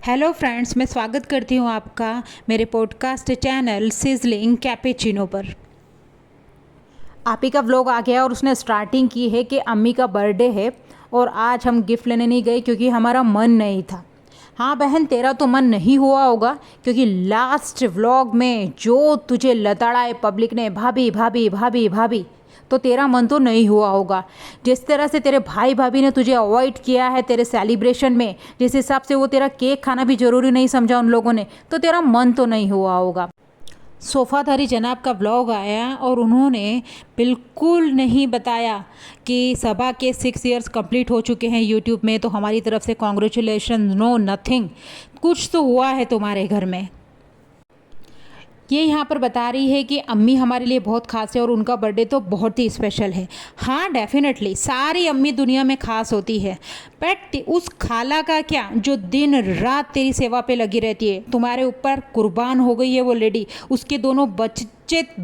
Hello friends, मैं स्वागत करती हूँ आपका मेरे पॉडकास्ट चैनल सिजलिंग कैपेचिनो पर। आप ही का व्लॉग आ गया और उसने स्टार्टिंग की है कि अम्मी का बर्थडे है और आज हम गिफ्ट लेने नहीं गए क्योंकि हमारा मन नहीं था। हाँ बहन, तेरा तो मन नहीं हुआ होगा क्योंकि लास्ट व्लॉग में जो तुझे लताड़ाए पब्लिक ने, भाभी भाभी भाभी भाभी, तो तेरा मन तो नहीं हुआ होगा। जिस तरह से तेरे भाई भाभी ने तुझे अवॉइड किया है तेरे सेलिब्रेशन में, जिस हिसाब से वो तेरा केक खाना भी ज़रूरी नहीं समझा उन लोगों ने, तो तेरा मन तो नहीं हुआ होगा। सोफ़ाधारी जनाब का व्लॉग आया और उन्होंने बिल्कुल नहीं बताया कि सभा के 6 इयर्स कंप्लीट हो चुके हैं यूट्यूब में, तो हमारी तरफ से कॉन्ग्रेचुलेशन, नो नथिंग। कुछ तो हुआ है तुम्हारे घर में। ये यहाँ पर बता रही है कि अम्मी हमारे लिए बहुत ख़ास है और उनका बर्थडे तो बहुत ही स्पेशल है। हाँ डेफिनेटली सारी अम्मी दुनिया में ख़ास होती है, बट उस खाला का क्या जो दिन रात तेरी सेवा पे लगी रहती है। तुम्हारे ऊपर कुर्बान हो गई है वो लेडी, उसके दोनों बच्चे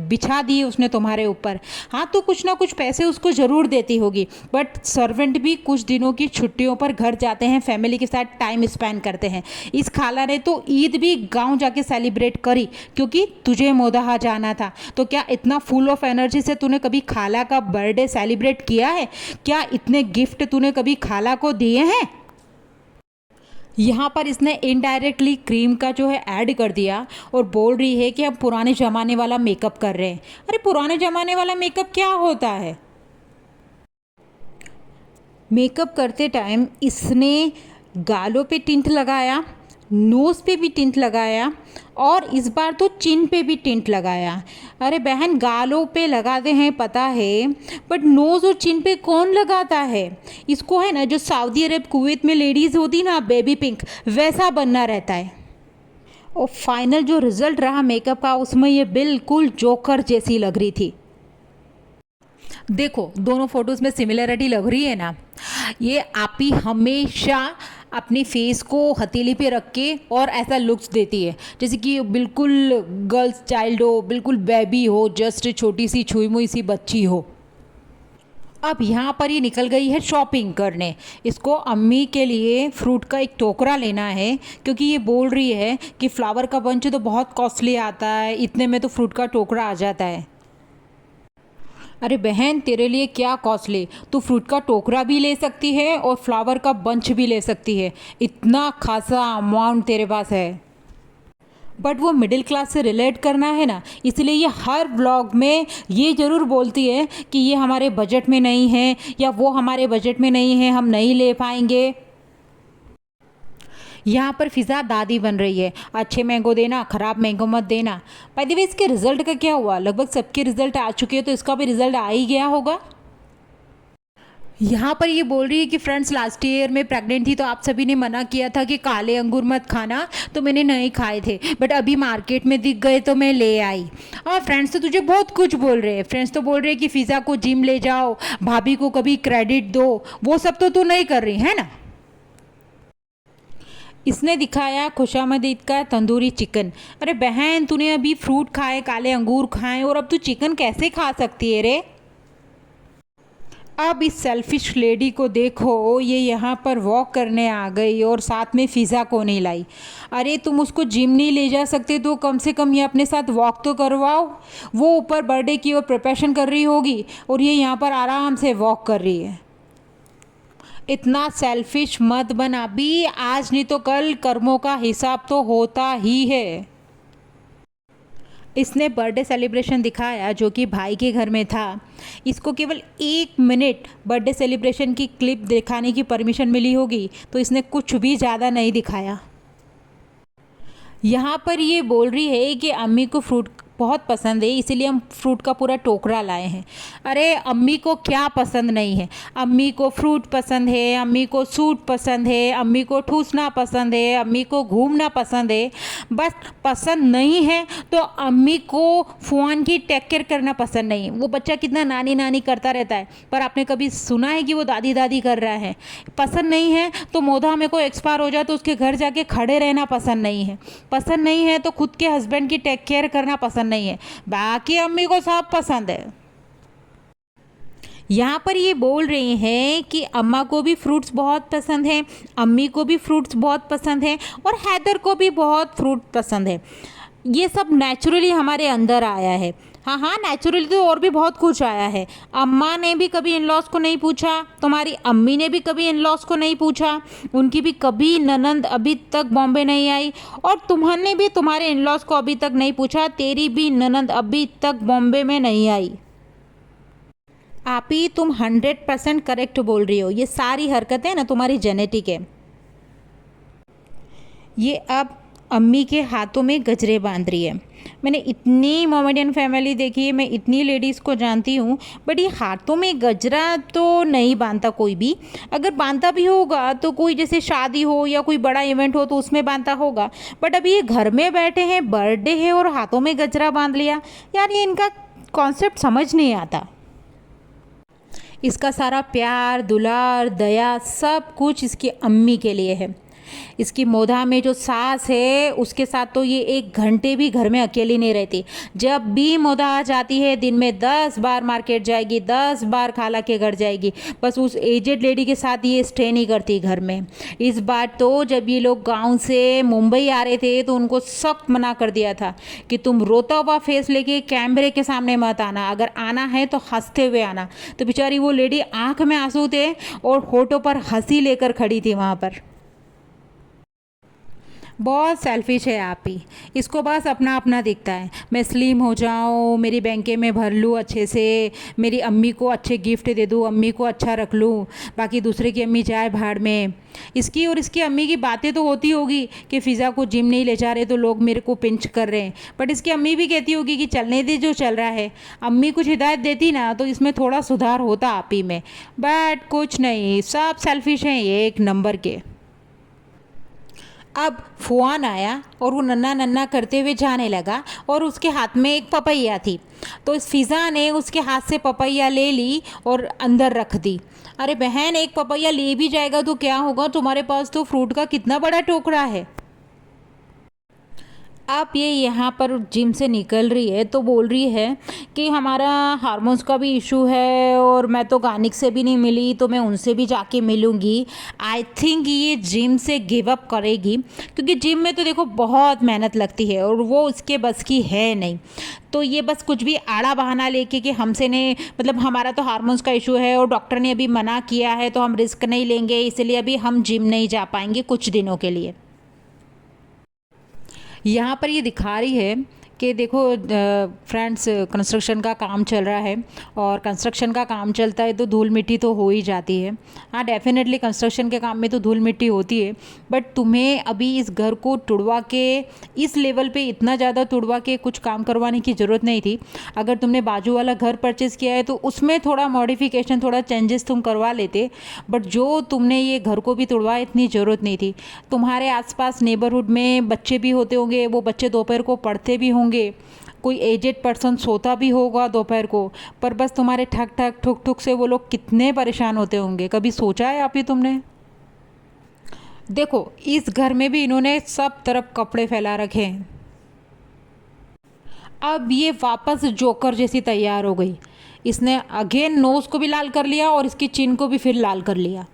बिछा दिए उसने तुम्हारे ऊपर। हाँ तो कुछ ना कुछ पैसे उसको ज़रूर देती होगी, बट सर्वेंट भी कुछ दिनों की छुट्टियों पर घर जाते हैं, फैमिली के साथ टाइम स्पेंड करते हैं। इस खाला ने तो ईद भी गांव जाके सेलिब्रेट करी क्योंकि तुझे मोदाहा जाना था। तो क्या इतना फुल ऑफ एनर्जी से तूने कभी खाला का बर्थडे सेलिब्रेट किया है? क्या इतने गिफ्ट तूने कभी खाला को दिए हैं? यहाँ पर इसने इनडायरेक्टली क्रीम का जो है ऐड कर दिया और बोल रही है कि हम पुराने ज़माने वाला मेकअप कर रहे हैं। अरे पुराने ज़माने वाला मेकअप क्या होता है? मेकअप करते टाइम इसने गालों पे टिंट लगाया, नोज़ पे भी टिंट लगाया और इस बार तो चिन पे भी टिंट लगाया। अरे बहन, गालों पे लगाते हैं पता है, बट नोज़ और चिन पे कौन लगाता है? इसको है ना जो सऊदी अरब कुवैत में लेडीज़ होती ना बेबी पिंक, वैसा बनना रहता है। और फाइनल जो रिज़ल्ट रहा मेकअप का, उसमें ये बिल्कुल जोकर जैसी लग रही थी। देखो दोनों फोटोज़ में सिमिलरिटी लग रही है ना। ये आप ही हमेशा अपनी फेस को हथेली पे रख के और ऐसा लुक्स देती है जैसे कि बिल्कुल गर्ल्स चाइल्ड हो, बिल्कुल बेबी हो, जस्ट छोटी सी छुई मुई सी बच्ची हो। अब यहाँ पर ये निकल गई है शॉपिंग करने। इसको अम्मी के लिए फ्रूट का एक टोकरा लेना है क्योंकि ये बोल रही है कि फ्लावर का बंच तो बहुत कॉस्टली आता है, इतने में तो फ्रूट का टोकरा आ जाता है। अरे बहन, तेरे लिए क्या कॉस्टली, तू फ्रूट का टोकरा भी ले सकती है और फ्लावर का बंच भी ले सकती है, इतना खासा अमाउंट तेरे पास है। बट वो मिडिल क्लास से रिलेट करना है ना, इसलिए ये हर व्लॉग में ये ज़रूर बोलती है कि ये हमारे बजट में नहीं है या वो हमारे बजट में नहीं है, हम नहीं ले पाएंगे। यहाँ पर फ़िज़ा दादी बन रही है, अच्छे मैंगो देना, ख़राब मैंगो मत देना। बाय द वे इसके रिज़ल्ट का क्या हुआ? लगभग सबके रिज़ल्ट आ चुके हैं, तो इसका भी रिज़ल्ट आ ही गया होगा। यहाँ पर ये बोल रही है कि फ्रेंड्स लास्ट ईयर में प्रेग्नेंट थी तो आप सभी ने मना किया था कि काले अंगूर मत खाना, तो मैंने नहीं खाए थे, बट अभी मार्केट में दिख गए तो मैं ले आई। और फ्रेंड्स तो तुझे बहुत कुछ बोल रहे हैं। फ्रेंड्स तो बोल रहे हैं कि फ़िज़ा को जिम ले जाओ, भाभी को कभी क्रेडिट दो, वो सब तो तू नहीं कर रही है ना। इसने दिखाया खुशामद ईद का तंदूरी चिकन। अरे बहन, तूने अभी फ्रूट खाए, काले अंगूर खाए और अब तू चिकन कैसे खा सकती है रे? अब इस सेल्फिश लेडी को देखो, ये यहाँ पर वॉक करने आ गई और साथ में फ़िज़ा को नहीं लाई। अरे तुम उसको जिम नहीं ले जा सकते तो कम से कम ये अपने साथ वॉक तो करवाओ। वो ऊपर बर्थडे की और प्रिपरेशन कर रही होगी और ये यहाँ पर आराम से वॉक कर रही है। इतना सेल्फिश मत बना भी, आज नहीं तो कल कर्मों का हिसाब तो होता ही है। इसने बर्थडे सेलिब्रेशन दिखाया जो कि भाई के घर में था। इसको केवल 1 मिनट बर्थडे सेलिब्रेशन की क्लिप दिखाने की परमिशन मिली होगी, तो इसने कुछ भी ज़्यादा नहीं दिखाया। यहाँ पर ये बोल रही है कि अम्मी को फ्रूट बहुत पसंद है, इसीलिए हम फ्रूट का पूरा टोकरा लाए हैं। अरे अम्मी को क्या पसंद नहीं है? अम्मी को फ्रूट पसंद है, अम्मी को सूट पसंद है, अम्मी को ठूसना पसंद है, अम्मी को घूमना पसंद है। बस पसंद नहीं है तो अम्मी को फुआन की टेक केयर करना पसंद नहीं है। वो बच्चा कितना नानी नानी करता रहता है, पर आपने कभी सुना है कि वो दादी दादी कर रहा है? पसंद नहीं है तो मोधा में कोई एक्सपायर हो जाए तो उसके घर जाके खड़े रहना पसंद नहीं है। पसंद नहीं है तो खुद के हस्बैंड की टेक केयर करना पसंद नहीं है। बाकी अम्मी को सब पसंद है। यहाँ पर ये बोल रहे हैं कि अम्मा को भी फ्रूट्स बहुत पसंद हैं, अम्मी को भी फ्रूट्स बहुत पसंद हैं और हैदर को भी बहुत फ्रूट पसंद है। ये सब नेचुरली हमारे अंदर आया है। हाँ हाँ, नेचुरली तो और भी बहुत कुछ आया है। अम्मा ने भी कभी इन लॉज को नहीं पूछा, तुम्हारी अम्मी ने भी कभी इन लॉज को नहीं पूछा, उनकी भी कभी ननंद अभी तक बॉम्बे नहीं आई, और तुम्हारे भी तुम्हारे इन लॉज को अभी तक नहीं पूछा, तेरी भी ननंद अभी तक बॉम्बे में नहीं आई। आप ही तुम 100% करेक्ट बोल रही हो। ये सारी हरकतें ना तुम्हारी जेनेटिक है। ये अब अम्मी के हाथों में गजरे बांध रही है। मैंने इतनी मोमेडियन फैमिली देखी है, मैं इतनी लेडीज़ को जानती हूँ, बट ये हाथों में गजरा तो नहीं बांधता कोई भी। अगर बांधता भी होगा तो कोई जैसे शादी हो या कोई बड़ा इवेंट हो तो उसमें बांधता होगा, बट अभी ये घर में बैठे हैं, बर्थडे है और हाथों में गजरा बांध लिया। यार ये इनका कॉन्सेप्ट समझ नहीं आता। इसका सारा प्यार, दुलार, दया सब कुछ इसकी अम्मी के लिए है। इसकी मोधा में जो सास है उसके साथ तो ये 1 घंटे भी घर में अकेली नहीं रहती। जब भी मोधा आ जाती है दिन में 10 बार मार्केट जाएगी, 10 बार खाला के घर जाएगी, बस उस एजेड लेडी के साथ ये स्टे नहीं करती घर में। इस बार तो जब ये लोग गांव से मुंबई आ रहे थे तो उनको सख्त मना कर दिया था कि तुम रोता हुआ फेस लेके कैमरे के सामने मत आना, अगर आना है तो हंसते हुए आना। तो बेचारी वो लेडी आंख में आंसू थे और होठों पर हंसी लेकर खड़ी थी वहाँ पर। बहुत सेल्फिश है आप ही। इसको बस अपना अपना दिखता है। मैं स्लिम हो जाऊँ, मेरी बैंके में भर लूँ अच्छे से, मेरी अम्मी को अच्छे गिफ्ट दे दूँ, अम्मी को अच्छा रख लूँ, बाकी दूसरे की अम्मी जाए भाड़ में। इसकी और इसकी अम्मी की बातें तो होती होगी कि फ़िज़ा को जिम नहीं ले जा रहे तो लोग मेरे को पिंच कर रहे हैं, बट इसकी अम्मी भी कहती होगी कि चलने दे जो चल रहा है। अम्मी कुछ हिदायत देती ना तो इसमें थोड़ा सुधार होता आप ही में, बट कुछ नहीं, सब सेल्फिश हैं ये 1 नंबर के। अब फुआन आया और वो नन्ना नन्ना करते हुए जाने लगा और उसके हाथ में एक पपैया थी, तो इस फिज़ा ने उसके हाथ से पपैया ले ली और अंदर रख दी। अरे बहन, एक पपैया ले भी जाएगा तो क्या होगा, तुम्हारे पास तो फ्रूट का कितना बड़ा टोकरा है। अब ये यहाँ पर जिम से निकल रही है तो बोल रही है कि हमारा हार्मोन्स का भी इशू है और मैं तो गानिक से भी नहीं मिली तो मैं उनसे भी जाके मिलूँगी। आई थिंक ये जिम से गिव अप करेगी, क्योंकि जिम में तो देखो बहुत मेहनत लगती है और वो उसके बस की है नहीं। तो ये बस कुछ भी आड़ा बहाना लेके कि हमसे ने मतलब हमारा तो हार्मोन्स का इशू है और डॉक्टर ने अभी मना किया है तो हम रिस्क नहीं लेंगे, इसलिए अभी हम जिम नहीं जा पाएंगे कुछ दिनों के लिए। यहाँ पर ये दिखा रही है कि देखो फ्रेंड्स, कंस्ट्रक्शन का काम चल रहा है और कंस्ट्रक्शन का काम चलता है तो धूल मिट्टी तो हो ही जाती है। हाँ, डेफिनेटली कंस्ट्रक्शन के काम में तो धूल मिट्टी होती है, बट तुम्हें अभी इस घर को तुड़वा के इस लेवल पे इतना ज़्यादा तुड़वा के कुछ काम करवाने की ज़रूरत नहीं थी। अगर तुमने बाजू वाला घर परचेज़ किया है तो उसमें थोड़ा मॉडिफिकेशन, थोड़ा चेंजेस तुम करवा लेते, बट जो तुमने ये घर को भी तुड़वा इतनी ज़रूरत नहीं थी। तुम्हारे आसपास नेबरहुड में बच्चे भी होते होंगे, वो बच्चे दोपहर को पढ़ते भी होंगे, कोई एजेड पर्सन सोता भी होगा दोपहर को, पर बस तुम्हारे ठक ठक ठुक ठुक से वो लोग कितने परेशान होते होंगे, कभी सोचा है आप ही तुमने? देखो इस घर में भी इन्होंने सब तरफ कपड़े फैला रखे हैं। अब ये वापस जोकर जैसी तैयार हो गई। इसने अगेन नोज़ को भी लाल कर लिया और इसकी चिन को भी फिर लाल कर लिया।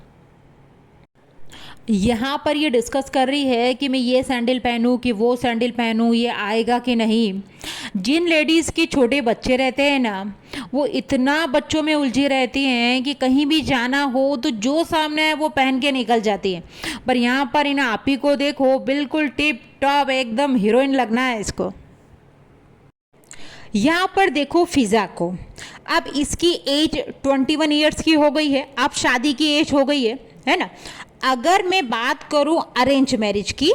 यहाँ पर ये डिस्कस कर रही है कि मैं ये सैंडल पहनूं कि वो सैंडल पहनूं, ये आएगा कि नहीं। जिन लेडीज़ के छोटे बच्चे रहते हैं ना, वो इतना बच्चों में उलझी रहती हैं कि कहीं भी जाना हो तो जो सामने है वो पहन के निकल जाती है। पर यहाँ पर इन आप ही को देखो, बिल्कुल टिप टॉप एकदम हीरोइन लगना है इसको। यहाँ पर देखो फ़िज़ा को, अब इसकी एज 21 ईयर्स की हो गई है, अब शादी की एज हो गई है ना। अगर मैं बात करूं अरेंज मैरिज की,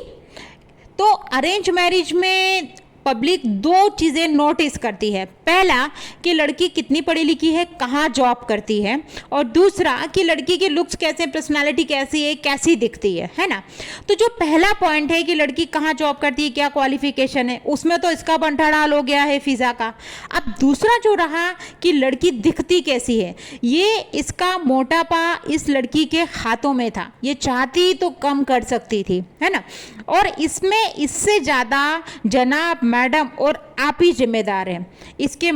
तो अरेंज मैरिज में पब्लिक 2 चीज़ें नोटिस करती है। पहला कि लड़की कितनी पढ़ी लिखी है, कहाँ जॉब करती है, और दूसरा कि लड़की के लुक्स कैसे, पर्सनालिटी कैसी है, कैसी दिखती है ना। तो जो पहला पॉइंट है कि लड़की कहाँ जॉब करती है, क्या क्वालिफिकेशन है, उसमें तो इसका बंटाढाल हो गया है फ़िज़ा का। अब दूसरा जो रहा कि लड़की दिखती कैसी है, ये इसका मोटापा इस लड़की के हाथों में था, ये चाहती तो कम कर सकती थी, है ना। और इसमें इससे ज़्यादा जनाब मैडम और आप ही जिम्मेदार हैं। इसके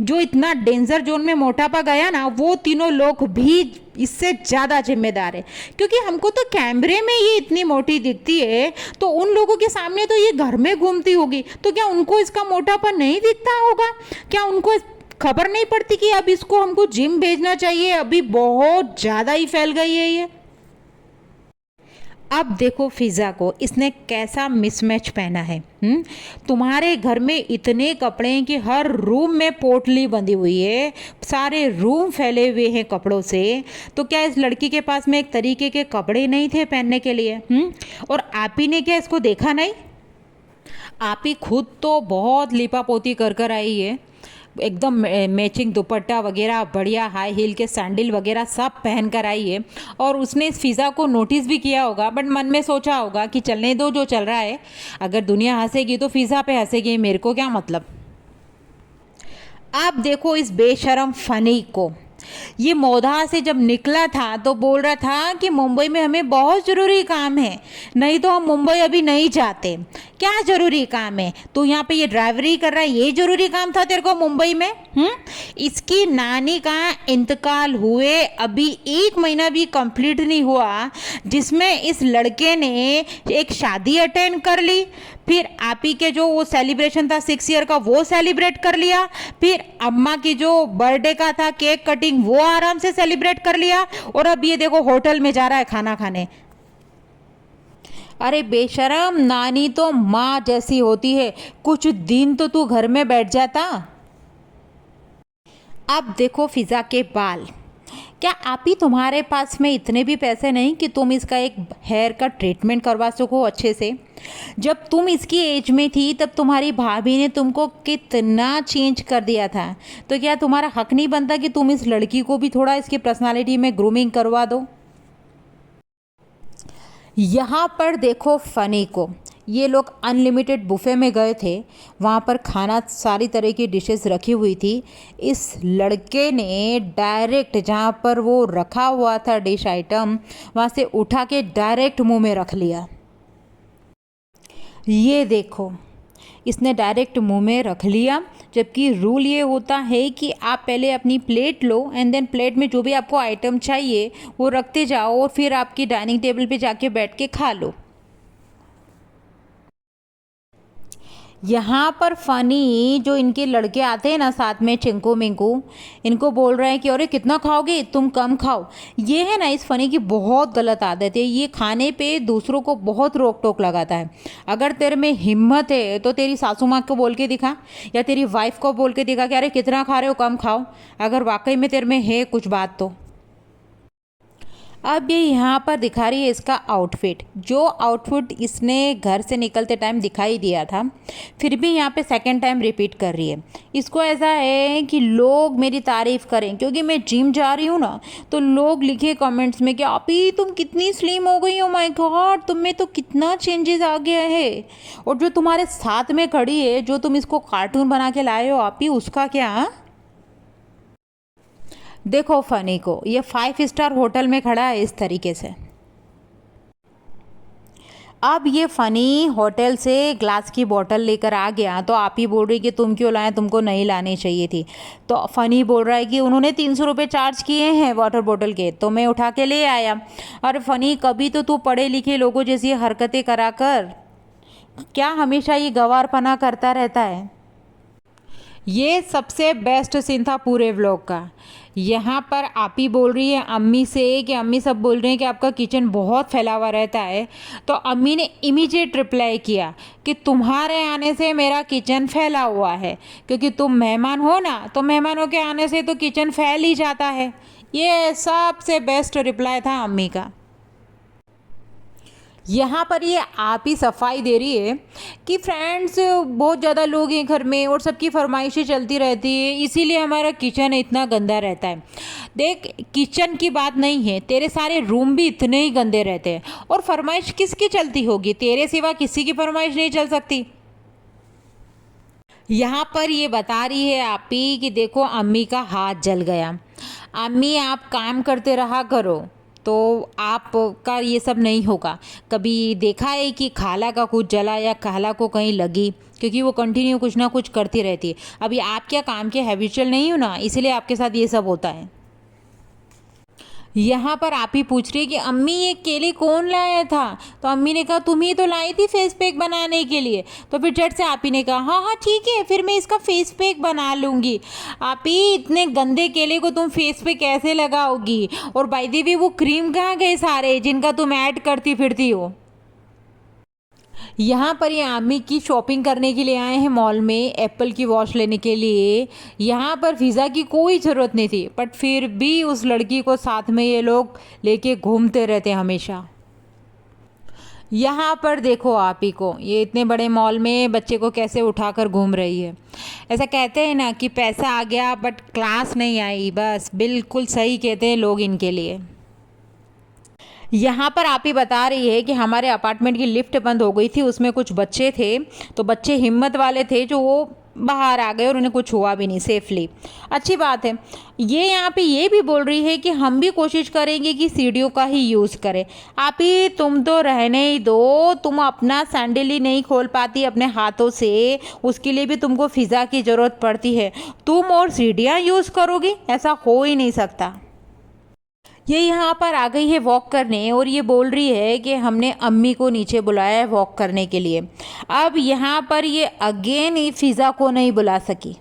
जो इतना डेंजर जोन में मोटापा गया ना, वो तीनों लोग भी इससे ज़्यादा जिम्मेदार है, क्योंकि हमको तो कैमरे में ये इतनी मोटी दिखती है, तो उन लोगों के सामने तो ये घर में घूमती होगी, तो क्या उनको इसका मोटापा नहीं दिखता होगा? क्या उनको खबर नहीं पड़ती कि अब इसको हमको जिम भेजना चाहिए, अभी बहुत ज़्यादा ही फैल गई है ये। अब देखो फिज़ा को, इसने कैसा मिसमैच पहना है। तुम्हारे घर में इतने कपड़े हैं कि हर रूम में पोटली बंधी हुई है, सारे रूम फैले हुए हैं कपड़ों से। तो क्या इस लड़की के पास में एक तरीके के कपड़े नहीं थे पहनने के लिए? और आप ही ने क्या इसको देखा नहीं? आप ही खुद तो बहुत लिपा पोती कर कर आई है, एकदम मैचिंग दुपट्टा वगैरह, बढ़िया हाई हील के सैंडल वगैरह सब पहन कर आई है। और उसने इस फिज़ा को नोटिस भी किया होगा, बट मन में सोचा होगा कि चलने दो जो चल रहा है, अगर दुनिया हंसेगी तो फिज़ा पे हंसेगी, मेरे को क्या मतलब। आप देखो इस बेशरम फनी को, ये मोधा से जब निकला था तो बोल रहा था कि मुंबई में हमें बहुत ज़रूरी काम है, नहीं तो हम मुंबई अभी नहीं जाते। क्या ज़रूरी काम है? तो यहाँ पे ये ड्राइवरी कर रहा है, ये ज़रूरी काम था तेरे को मुंबई में? इसकी नानी का इंतकाल हुए अभी 1 महीना भी कंप्लीट नहीं हुआ, जिसमें इस लड़के ने एक शादी अटेंड कर ली, फिर आप ही के जो वो सेलिब्रेशन था 6 ईयर का वो सेलिब्रेट कर लिया, फिर अम्मा की जो बर्थडे का था केक कटिंग वो आराम से सेलिब्रेट कर लिया, और अब ये देखो होटल में जा रहा है खाना खाने। अरे बेशरम, नानी तो माँ जैसी होती है, कुछ दिन तो तू घर में बैठ जाता। अब देखो फिज़ा के बाल, क्या आप ही तुम्हारे पास में इतने भी पैसे नहीं कि तुम इसका एक हेयर का ट्रीटमेंट करवा सको अच्छे से? जब तुम इसकी एज में थी तब तुम्हारी भाभी ने तुमको कितना चेंज कर दिया था, तो क्या तुम्हारा हक नहीं बनता कि तुम इस लड़की को भी थोड़ा इसकी पर्सनालिटी में ग्रूमिंग करवा दो? यहाँ पर देखो फ़नी को, ये लोग अनलिमिटेड बुफ़े में गए थे, वहाँ पर खाना सारी तरह की डिशेस रखी हुई थी। इस लड़के ने डायरेक्ट जहाँ पर वो रखा हुआ था डिश आइटम, वहाँ से उठा के डायरेक्ट मुंह में रख लिया। ये देखो, इसने डायरेक्ट मुंह में रख लिया, जबकि रूल ये होता है कि आप पहले अपनी प्लेट लो एंड देन प्लेट में जो भी आपको आइटम चाहिए वो रखते जाओ, और फिर आपकी डाइनिंग टेबल पे जाके बैठ के खा लो। यहाँ पर फ़नी जो इनके लड़के आते हैं ना साथ में, चिंकू मिंकू, इनको बोल रहे हैं कि अरे कितना खाओगे तुम, कम खाओ। ये है ना इस फ़नी की बहुत गलत आदत है, ये खाने पे दूसरों को बहुत रोक टोक लगाता है। अगर तेरे में हिम्मत है तो तेरी सासू माँ को बोल के दिखा, या तेरी वाइफ को बोल के दिखा कि अरे कितना खा रहे हो, कम खाओ, अगर वाकई में तेरे में है कुछ बात तो। अब ये यहाँ पर दिखा रही है इसका आउटफिट, जो आउटफिट इसने घर से निकलते टाइम दिखाई दिया था, फिर भी यहाँ पे सेकंड टाइम रिपीट कर रही है। इसको ऐसा है कि लोग मेरी तारीफ़ करें, क्योंकि मैं जिम जा रही हूँ ना, तो लोग लिखे कमेंट्स में कि आपी तुम कितनी स्लिम हो गई हो, माय गॉड तुम में तो कितना चेंजेस आ गया है। और जो तुम्हारे साथ में खड़ी है, जो तुम इसको कार्टून बना के लाए हो आपी, उसका क्या? देखो फ़नी को, ये 5 स्टार होटल में खड़ा है इस तरीके से। अब ये फ़नी होटल से ग्लास की बोतल लेकर आ गया, तो आप ही बोल रही कि तुम क्यों लाए, तुमको नहीं लानी चाहिए थी। तो फ़नी बोल रहा है कि उन्होंने 300 रुपये चार्ज किए हैं वाटर बोतल के, तो मैं उठा के ले आया। और फ़नी, कभी तो तू पढ़े लिखे लोगों जैसी हरकतें करा कर, क्या हमेशा ये गंवारपना करता रहता है? ये सबसे बेस्ट सीन था पूरे व्लॉग का। यहाँ पर आप ही बोल रही है अम्मी से कि अम्मी सब बोल रहे हैं कि आपका किचन बहुत फैला हुआ रहता है, तो अम्मी ने इमीडिएट रिप्लाई किया कि तुम्हारे आने से मेरा किचन फैला हुआ है, क्योंकि तुम मेहमान हो ना, तो मेहमानों के आने से तो किचन फैल ही जाता है। ये सबसे बेस्ट रिप्लाई था अम्मी का। यहाँ पर ये आप ही सफाई दे रही है कि फ्रेंड्स बहुत ज़्यादा लोग हैं घर में और सबकी फरमाइशें चलती रहती है, इसीलिए हमारा किचन इतना गंदा रहता है। देख, किचन की बात नहीं है, तेरे सारे रूम भी इतने ही गंदे रहते हैं, और फरमाइश किसकी चलती होगी? तेरे सिवा किसी की फरमाइश नहीं चल सकती। यहाँ पर ये बता रही है आप ही कि देखो अम्मी का हाथ जल गया, अम्मी आप काम करते रहा करो, तो आपका ये सब नहीं होगा। कभी देखा है कि खाला का कुछ जला या खाला को कहीं लगी, क्योंकि वो कंटिन्यू कुछ ना कुछ करती रहती है। अभी आप क्या काम के हैबिचुअल नहीं हो ना, इसीलिए आपके साथ ये सब होता है। यहाँ पर आप ही पूछ रही है कि अम्मी ये केले कौन लाया था, तो अम्मी ने कहा तुम ही तो लाई थी फेस पैक बनाने के लिए। तो फिर झट से आप ही ने कहा हाँ हाँ ठीक है, फिर मैं इसका फेस पैक बना लूँगी। आप ही इतने गंदे केले को तुम फेस पे कैसे लगाओगी, और बाय द वे वो क्रीम कहाँ गए सारे जिनका तुम ऐड करती फिरती हो। यहाँ पर ये आमी की शॉपिंग करने के लिए आए हैं मॉल में, एप्पल की वॉच लेने के लिए। यहाँ पर वीज़ा की कोई ज़रूरत नहीं थी, बट फिर भी उस लड़की को साथ में ये लोग लेके घूमते रहते हैं हमेशा। यहाँ पर देखो आप ही को, ये इतने बड़े मॉल में बच्चे को कैसे उठाकर घूम रही है। ऐसा कहते हैं ना कि पैसा आ गया बट क्लास नहीं आई, बस बिल्कुल सही कहते हैं लोग इनके लिए। यहाँ पर आप ही बता रही है कि हमारे अपार्टमेंट की लिफ्ट बंद हो गई थी, उसमें कुछ बच्चे थे, तो बच्चे हिम्मत वाले थे जो वो बाहर आ गए और उन्हें कुछ हुआ भी नहीं, सेफली। अच्छी बात है। ये यहाँ पे ये भी बोल रही है कि हम भी कोशिश करेंगे कि सीढ़ियों का ही यूज़ करें। आप ही तुम तो रहने ही दो, तुम अपना सैंडल ही नहीं खोल पाती अपने हाथों से, उसके लिए भी तुमको फ़िज़ा की ज़रूरत पड़ती है, तुम और सीढ़ियाँ यूज़ करोगी, ऐसा हो ही नहीं सकता। ये यहाँ पर आ गई है वॉक करने और ये बोल रही है कि हमने अम्मी को नीचे बुलाया है वॉक करने के लिए। अब यहाँ पर ये अगेन ही फ़िज़ा को नहीं बुला सकी।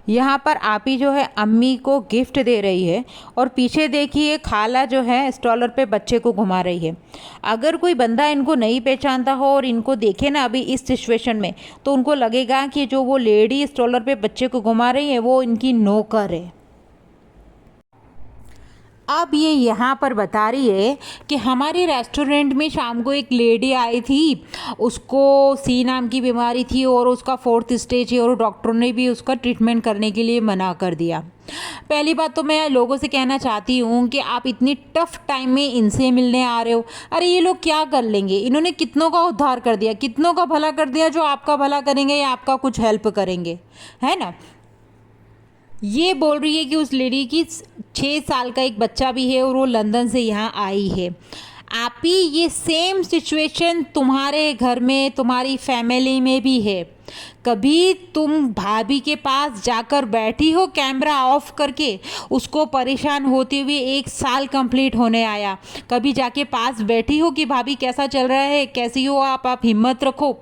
यहाँ पर आप ही जो है अम्मी को गिफ्ट दे रही है और पीछे देखिए खाला जो है स्टॉलर पे बच्चे को घुमा रही है। अगर कोई बंदा इनको नहीं पहचानता हो और इनको देखे ना अभी इस सिचुएशन में, तो उनको लगेगा कि जो वो लेडी स्टॉलर पे बच्चे को घुमा रही है वो इनकी नौकर है। अब ये यहाँ पर बता रही है कि हमारे रेस्टोरेंट में शाम को एक लेडी आई थी, उसको सी नाम की बीमारी थी और उसका 4th स्टेज है, और डॉक्टरों ने भी उसका ट्रीटमेंट करने के लिए मना कर दिया। पहली बात तो मैं लोगों से कहना चाहती हूँ कि आप इतनी टफ टाइम में इनसे मिलने आ रहे हो। अरे ये लोग क्या कर लेंगे, इन्होंने कितनों का उद्धार कर दिया, कितनों का भला कर दिया, जो आपका भला करेंगे या आपका कुछ हेल्प करेंगे, है ना। ये बोल रही है कि उस लेडी की 6 साल का एक बच्चा भी है और वो लंदन से यहाँ आई है। आप ही ये सेम सिचुएशन तुम्हारे घर में, तुम्हारी फैमिली में भी है। कभी तुम भाभी के पास जाकर बैठी हो कैमरा ऑफ करके, उसको परेशान होते हुए 1 साल कंप्लीट होने आया, कभी जाके पास बैठी हो कि भाभी कैसा चल रहा है, कैसी हो आप हिम्मत रखो।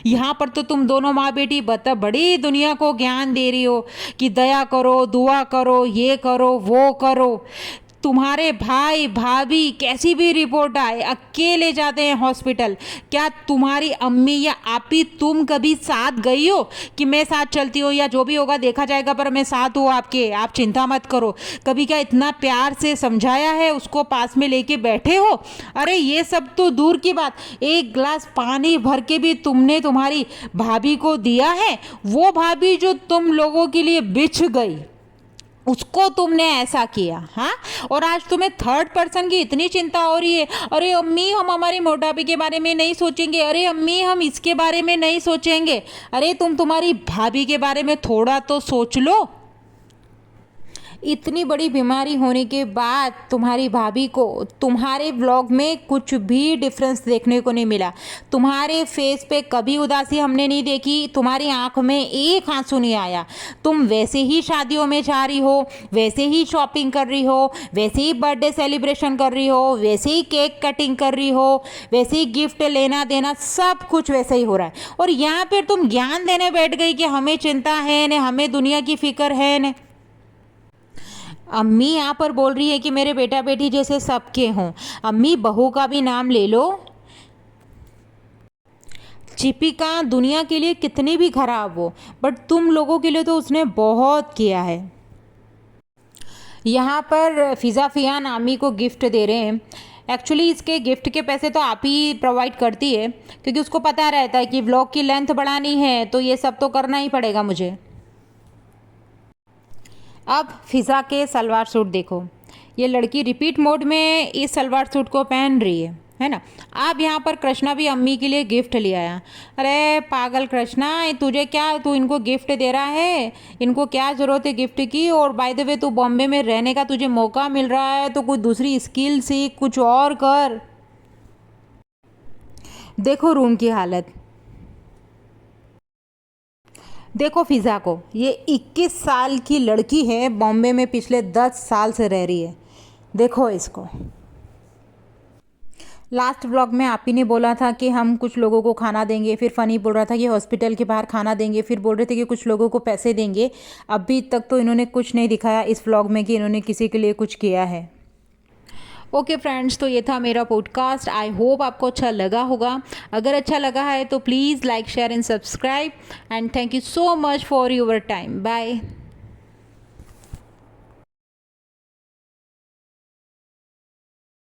यहाँ पर तो तुम दोनों माँ बेटी बड़ी दुनिया को ज्ञान दे रही हो कि दया करो, दुआ करो, ये करो, वो करो। तुम्हारे भाई भाभी कैसी भी रिपोर्ट आए अकेले जाते हैं हॉस्पिटल। क्या तुम्हारी अम्मी या आप ही तुम कभी साथ गई हो कि मैं साथ चलती हूँ, या जो भी होगा देखा जाएगा पर मैं साथ हूँ आपके, आप चिंता मत करो। कभी क्या इतना प्यार से समझाया है, उसको पास में लेके बैठे हो। अरे ये सब तो दूर की बात, 1 गिलास पानी भर के भी तुमने तुम्हारी भाभी को दिया है। वो भाभी जो तुम लोगों के लिए बिछ गई, उसको तुमने ऐसा किया। हाँ, और आज तुम्हें 3rd पर्सन की इतनी चिंता हो रही है। अरे अम्मी हम हमारे मोटापे के बारे में नहीं सोचेंगे, अरे अम्मी हम इसके बारे में नहीं सोचेंगे। अरे तुम तुम्हारी भाभी के बारे में थोड़ा तो सोच लो। इतनी बड़ी बीमारी होने के बाद तुम्हारी भाभी को तुम्हारे व्लॉग में कुछ भी डिफरेंस देखने को नहीं मिला। तुम्हारे फेस पे कभी उदासी हमने नहीं देखी, तुम्हारी आंख में एक आंसू नहीं आया। तुम वैसे ही शादियों में जा रही हो, वैसे ही शॉपिंग कर रही हो, वैसे ही बर्थडे सेलिब्रेशन कर रही हो, वैसे ही केक कटिंग कर रही हो, वैसे ही गिफ्ट लेना देना, सब कुछ वैसे ही हो रहा है। और यहाँ पर तुम ज्ञान देने बैठ गई कि हमें चिंता है न, हमें दुनिया की फिक्र है न। अम्मी यहाँ पर बोल रही है कि मेरे बेटा बेटी जैसे सबके हों। अम्मी बहू का भी नाम ले लो। चिपिका दुनिया के लिए कितनी भी खराब हो, बट तुम लोगों के लिए तो उसने बहुत किया है। यहाँ पर फ़िज़ा फ़ियान अम्मी को गिफ्ट दे रहे हैं। एक्चुअली इसके गिफ्ट के पैसे तो आप ही प्रोवाइड करती है, क्योंकि उसको पता रहता है कि व्लॉग की लेंथ बढ़ानी है तो ये सब तो करना ही पड़ेगा मुझे। अब फ़िज़ा के सलवार सूट देखो, ये लड़की रिपीट मोड में इस सलवार सूट को पहन रही है। है ना। अब यहाँ पर कृष्णा भी अम्मी के लिए गिफ्ट ले आया। अरे पागल कृष्णा, तुझे क्या, तू इनको गिफ्ट दे रहा है, इनको क्या ज़रूरत है गिफ्ट की। और बाय द वे तू बॉम्बे में रहने का तुझे मौका मिल रहा है तो कोई दूसरी स्किल सीख, कुछ और कर। देखो रूम की हालत, देखो फिज़ा को, ये 21 साल की लड़की है, बॉम्बे में पिछले 10 साल से रह रही है। देखो इसको। लास्ट व्लॉग में आप ही ने बोला था कि हम कुछ लोगों को खाना देंगे, फिर फ़नी बोल रहा था कि हॉस्पिटल के बाहर खाना देंगे, फिर बोल रहे थे कि कुछ लोगों को पैसे देंगे। अभी तक तो इन्होंने कुछ नहीं दिखाया इस व्लॉग में कि इन्होंने किसी के लिए कुछ किया है। ओके फ्रेंड्स, तो ये था मेरा पॉडकास्ट। आई होप आपको अच्छा लगा होगा। अगर अच्छा लगा है तो please like share and subscribe and thank you so much for your time. Bye.